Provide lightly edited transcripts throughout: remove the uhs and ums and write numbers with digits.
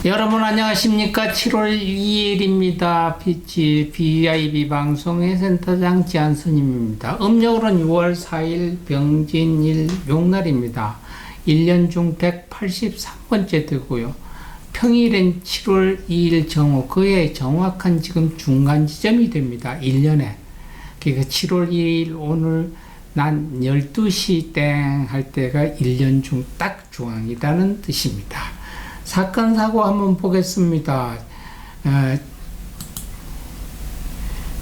여러분 안녕하십니까? 7월 2일입니다. BIB 방송의 센터장 지한선임입니다. 음력으로는 6월 4일 병진일 용날입니다. 1년 중 183번째 되고요. 평일엔 7월 2일 정오, 그의 정확한 지금 중간 지점이 됩니다. 1년에. 그러니까 7월 2일 오늘 난 12시 땡 할 때가 1년 중 딱 중앙이라는 뜻입니다. 사건 사고 한번 보겠습니다.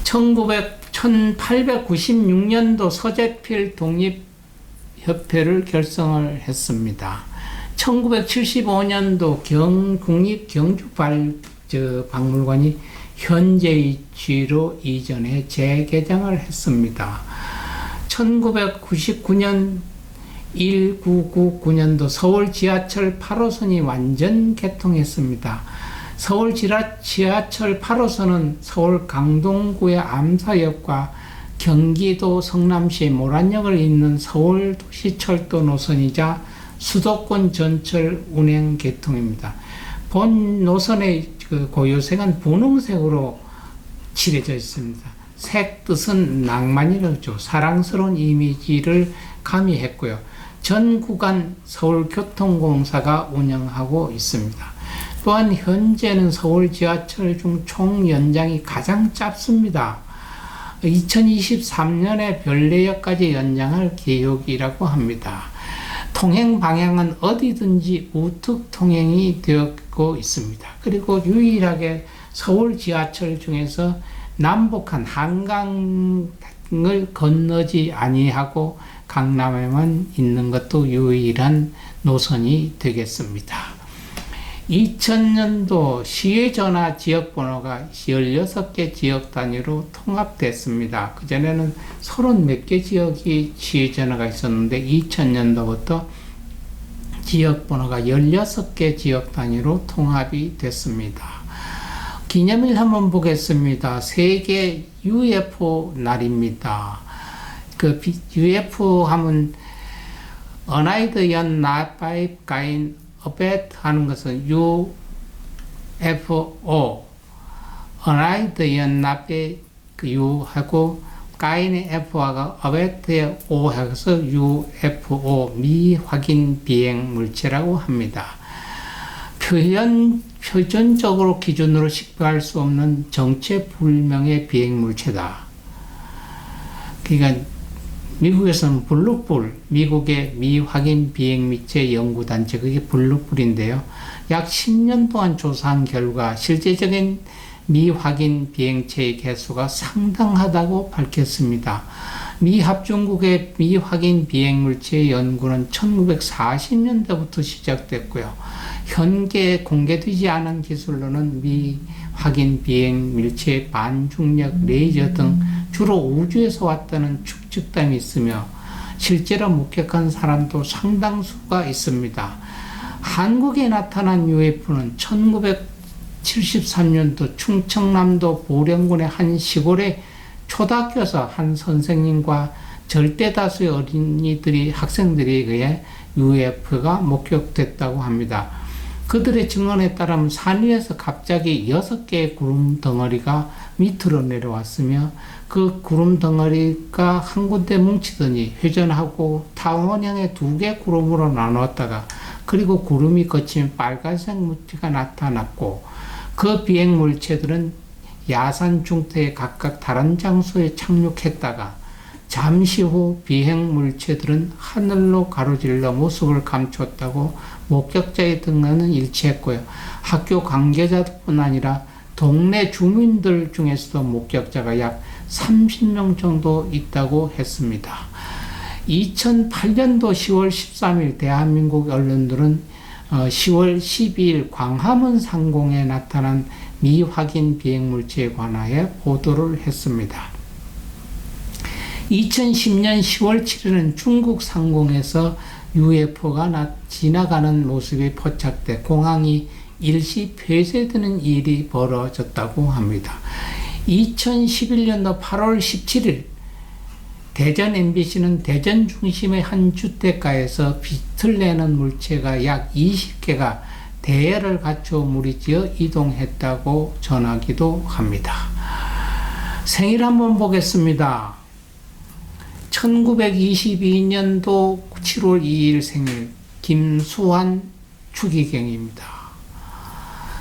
1896년도 서재필 독립협회를 결성을 했습니다. 1975년도 국립경주박물관이 현재 위치로 이전해 재개장을 했습니다. 1999년 1999년도 서울 지하철 8호선이 완전 개통했습니다. 서울 지하철 8호선은 서울 강동구의 암사역과 경기도 성남시 모란역을 잇는 서울도시철도 노선이자 수도권 전철 운행 개통입니다. 본 노선의 고유색은 분홍색으로 칠해져 있습니다. 색 뜻은 낭만이라죠. 사랑스러운 이미지를 가미했고요. 전 구간 서울교통공사가 운영하고 있습니다. 또한 현재는 서울 지하철 중 총 연장이 가장 짧습니다. 2023년에 별내역까지 연장할 계획이라고 합니다. 통행 방향은 어디든지 우측 통행이 되고 있습니다. 그리고 유일하게 서울 지하철 중에서 남북한 한강을 건너지 아니하고 강남에만 있는 것도 유일한 노선이 되겠습니다. 2000년도 시외전화 지역번호가 16개 지역 단위로 통합됐습니다. 그전에는 30몇 개 지역이 시외전화가 있었는데 2000년도부터 지역번호가 16개 지역 단위로 통합이 됐습니다. 기념일 한번 보겠습니다. 세계 UFO 날입니다. UFO 하면 Unidentified Flying Object 하는 것은 UFO, Unidentified U 하고 가인의 F가 Object의 O 해서 UFO 미확인 비행 물체라고 합니다. 표준적으로 기준으로 식별할 수 없는 정체불명의 비행 물체다. 그러니까 미국에서는 블루불, 미국의 미확인 비행물체 연구단체, 그게 블루불인데요. 약 10년 동안 조사한 결과 실제적인 미확인 비행체의 개수가 상당하다고 밝혔습니다. 미 합중국의 미확인 비행물체 연구는 1940년대부터 시작됐고요. 현재 공개되지 않은 기술로는 미확인 비행물체 반중력 레이저 등 주로 우주에서 왔다는 추측담이 있으며 실제로 목격한 사람도 상당수가 있습니다. 한국에 나타난 UFO는 1973년도 충청남도 보령군의 한 시골의 초등학교에서 한 선생님과 절대 다수의 학생들에 의해 UFO가 목격됐다고 합니다. 그들의 증언에 따르면 산 위에서 갑자기 6개의 구름 덩어리가 밑으로 내려왔으며 그 구름 덩어리가 한 군데 뭉치더니 회전하고 타원형의 2개 구름으로 나누었다가 그리고 구름이 거치면 빨간색 물체가 나타났고 그 비행 물체들은 야산 중태에 각각 다른 장소에 착륙했다가 잠시 후 비행 물체들은 하늘로 가로질러 모습을 감췄다고 목격자의 등에는 일치했고요. 학교 관계자뿐 아니라 동네 주민들 중에서도 목격자가 약 30명 정도 있다고 했습니다. 2008년도 10월 13일 대한민국 언론들은 10월 12일 광화문 상공에 나타난 미확인 비행물체에 관하여 보도를 했습니다. 2010년 10월 7일은 중국 상공에서 UFO가 지나가는 모습이 포착돼 공항이 일시 폐쇄되는 일이 벌어졌다고 합니다. 2011년도 8월 17일 대전 MBC는 대전 중심의 한 주택가에서 빛을 내는 물체가 약 20개가 대열을 갖추어 무리지어 이동했다고 전하기도 합니다. 생일 한번 보겠습니다. 1922년도 7월 2일 생일 김수환 추기경입니다.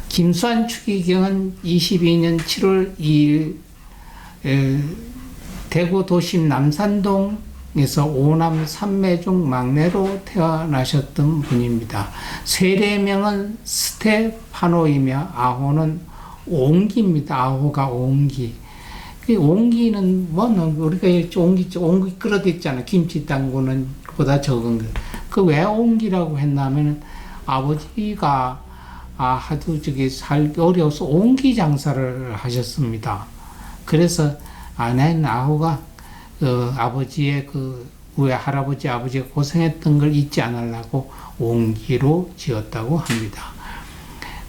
김수환 추기경은 22년 7월 2일 대구 도심 남산동에서 5남 3매 중 막내로 태어나셨던 분입니다. 세례명은 스테파노이며 아호는 옹기입니다. 아호가 옹기. 옹기는 우리가 옹기 끓어도 있잖아. 김치 담그는 보다 적은 거. 그 왜 옹기라고 했냐면 아버지가 하도 살기 어려워서 옹기 장사를 하셨습니다. 그래서 아내는 아호가 아버지의 우리 할아버지 아버지가 고생했던 걸 잊지 않으려고 옹기로 지었다고 합니다.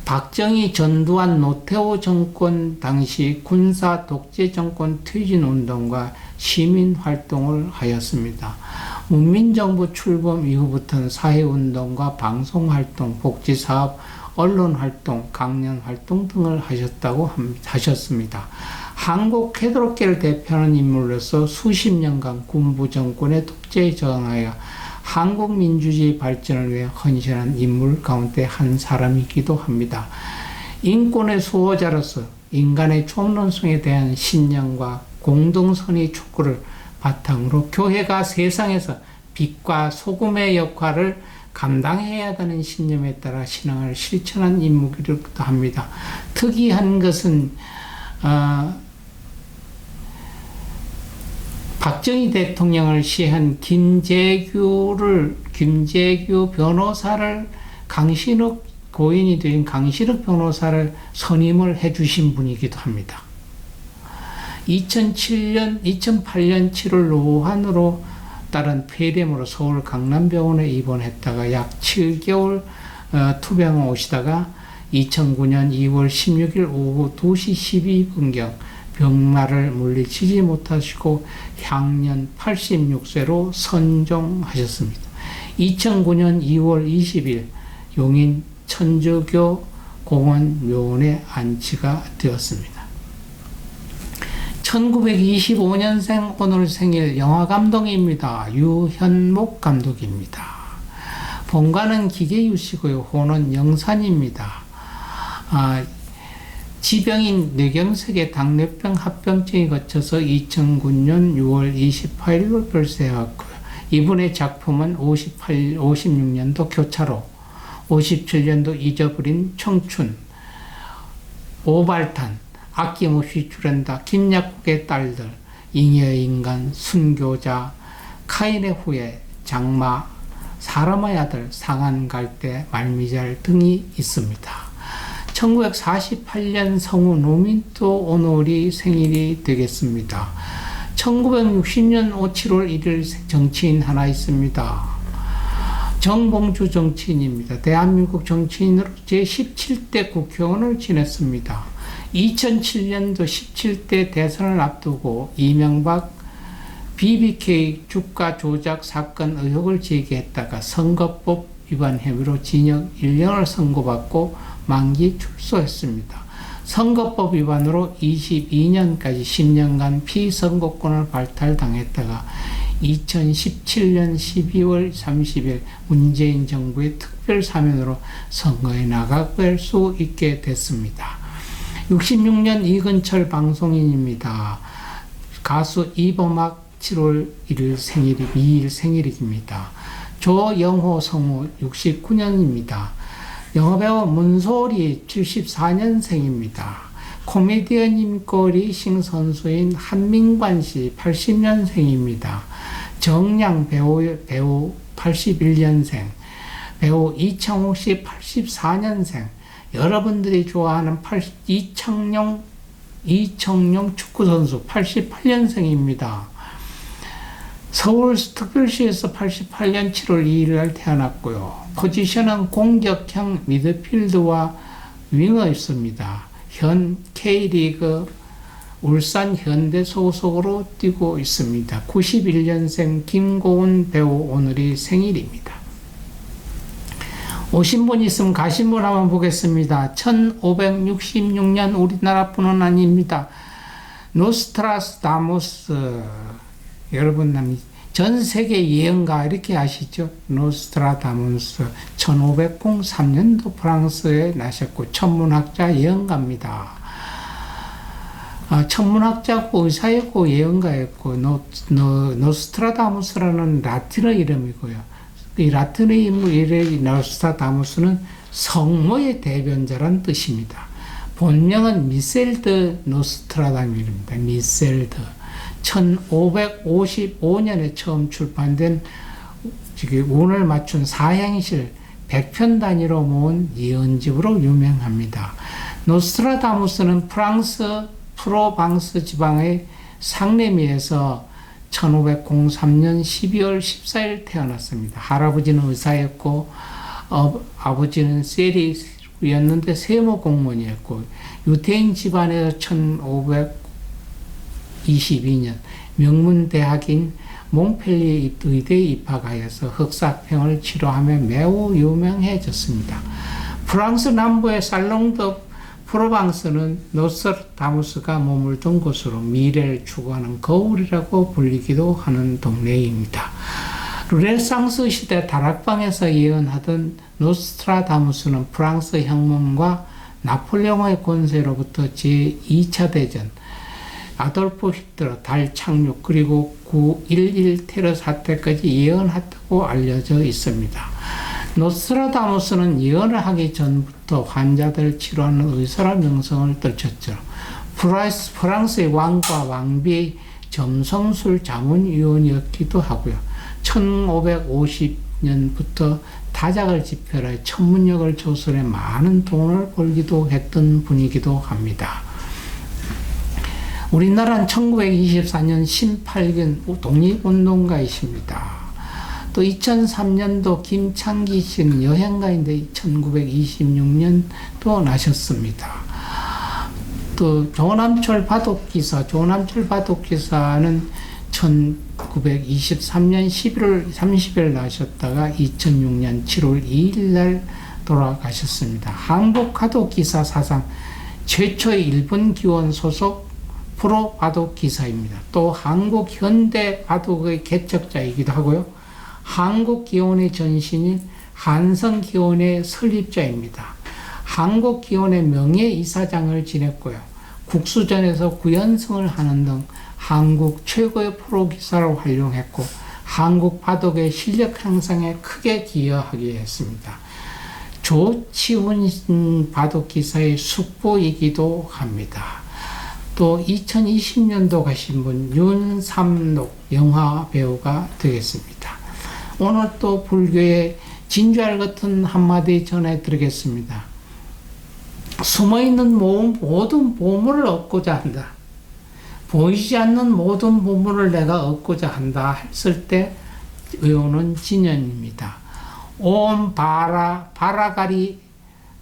박정희 전두환 노태우 정권 당시 군사 독재 정권 퇴진 운동과 시민 활동을 하였습니다. 문민정부 출범 이후부터는 사회운동과 방송활동, 복지사업, 언론활동, 강연활동 등을 하셨습니다. 한국 캐드로계를 대표하는 인물로서 수십 년간 군부 정권의 독재에 저항하여 한국 민주주의 발전을 위해 헌신한 인물 가운데 한 사람이기도 합니다. 인권의 수호자로서 인간의 총론성에 대한 신념과 공동선의 촉구를 바탕으로 교회가 세상에서 빛과 소금의 역할을 감당해야 하는 신념에 따라 신앙을 실천한 인물이기도 합니다. 특이한 것은 박정희 대통령을 시한 김재규 변호사를 고인이 된 강신욱 변호사를 선임을 해주신 분이기도 합니다. 2008년 7월 노환으로 따른 폐렴으로 서울 강남병원에 입원했다가 약 7개월 투병을 오시다가 2009년 2월 16일 오후 2시 12분경 병마를 물리치지 못하시고 향년 86세로 선종하셨습니다. 2009년 2월 20일 용인 천주교 공원 묘원에 안치가 되었습니다. 1925년생 오늘 생일 영화감독입니다. 유현목 감독입니다. 본관은 기계유씨고요. 호는 영산입니다. 지병인 뇌경색의 당뇨병 합병증이 거쳐서 2009년 6월 28일로 별세하였고요. 이분의 작품은 56년도 교차로, 57년도 잊어버린 청춘, 오발탄, 아낌없이 출연다, 김약국의 딸들, 잉여의 인간, 순교자, 카인의 후예, 장마, 사람의 아들, 상한갈대, 말미잘 등이 있습니다. 1948년 성우 노민토 오노리 생일이 되겠습니다. 1960년 7월 1일 정치인 하나 있습니다. 정봉주 정치인입니다. 대한민국 정치인으로 제17대 국회의원을 지냈습니다. 2007년도 17대 대선을 앞두고 이명박 BBK 주가 조작 사건 의혹을 제기했다가 선거법 위반 혐의로 징역 1년을 선고받고 만기 출소했습니다. 선거법 위반으로 22년까지 10년간 피선거권을 발탈당했다가 2017년 12월 30일 문재인 정부의 특별 사면으로 선거에 나갈 수 있게 됐습니다. 66년 이근철 방송인입니다. 가수 이범학 7월 1일 2일 생일입니다. 조영호 성우 69년입니다. 영화배우 문소리 74년생입니다. 코미디언 임거리 선수인 한민관 씨 80년생입니다. 정량 배우 81년생, 배우 이창욱 씨 84년생, 여러분들이 좋아하는 이청용 축구선수 88년생입니다. 서울특별시에서 88년 7월 2일 태어났고요. 포지션은 공격형 미드필드와 윙어였습니다. 현 K리그 울산 현대 소속으로 뛰고 있습니다. 91년생 김고은 배우 오늘이 생일입니다. 오신 분 있으면 가신 분 한번 보겠습니다. 1566년 우리나라뿐은 아닙니다. 노스트라다무스, 여러분 전 세계 예언가 이렇게 아시죠? 노스트라다무스 1503년도 프랑스에 나셨고 천문학자 예언가입니다. 천문학자고 의사였고 예언가였고 노스트라다무스라는 라틴어 이름이고요. 이 라틴어 이름의 노스트라다무스는 성모의 대변자란 뜻입니다. 본명은 미셀드 노스트라다무스입니다. 미셀드. 1555년에 처음 출판된 운을 맞춘 사행실 100편 단위로 모은 예언집으로 유명합니다. 노스트라다무스는 프랑스 프로방스 지방의 상레미에서 1503년 12월 14일 태어났습니다. 할아버지는 의사였고 아버지는 세리였는데 세무 공무원이었고 유태인 집안에서 1522년 명문대학인 몽펠리에 의대에 입학하여서 흑사병을 치료하며 매우 유명해졌습니다. 프랑스 남부의 살롱드 프로방스는 노스트라다무스가 머물던 곳으로 미래를 추구하는 거울이라고 불리기도 하는 동네입니다. 르네상스 시대 다락방에서 예언하던 노스트라다무스는 프랑스 혁명과 나폴레옹의 권세로부터 제2차 대전, 아돌프 히틀러 달 착륙 그리고 9.11 테러 사태까지 예언했다고 알려져 있습니다. 노스트라다무스는 예언을 하기 전부터 환자들 치료하는 의사라 명성을 떨쳤죠. 프랑스의 왕과 왕비의 점성술 자문위원이었기도 하고요. 1550년부터 다작을 집필하여 천문역을 조선해 많은 돈을 벌기도 했던 분이기도 합니다. 우리나라는 1924년 18년 독립운동가이십니다. 또 2003년도 김창기 씨는 여행가인데 1926년 또 나셨습니다. 또 조남철 바둑기사는 1923년 11월 30일 나셨다가 2006년 7월 2일 날 돌아가셨습니다. 한국 바둑기사 사상 최초의 일본 기원 소속 프로 바둑기사입니다. 또 한국 현대 바둑의 개척자이기도 하고요. 한국기원의 전신인 한성기원의 설립자입니다. 한국기원의 명예이사장을 지냈고요. 국수전에서 구연승을 하는 등 한국 최고의 프로기사로 활용했고 한국 바둑의 실력 향상에 크게 기여하게 했습니다. 조치훈 바둑기사의 숙부이기도 합니다. 또 2020년도 가신 분 윤삼록 영화배우가 되겠습니다. 오늘 또 불교의 진주알 같은 한마디 전해드리겠습니다. 숨어있는 모든 보물을 얻고자 한다. 보이지 않는 모든 보물을 내가 얻고자 한다 했을 때 의원은 진연입니다. 옴 바라가리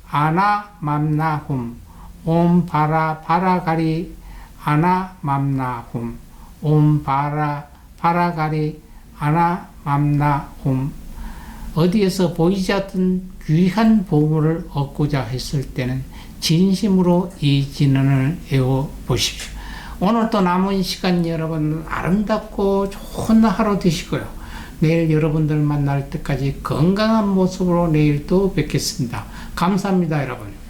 아나 맘나훔 옴 바라가리 아나 맘나훔 옴 바라가리 아나 맘나홈. 어디에서 보이지 않던 귀한 보물을 얻고자 했을 때는 진심으로 이 진언을 외워보십시오. 오늘 또 남은 시간 여러분 아름답고 좋은 하루 되시고요. 내일 여러분들 만날 때까지 건강한 모습으로 내일 또 뵙겠습니다. 감사합니다, 여러분.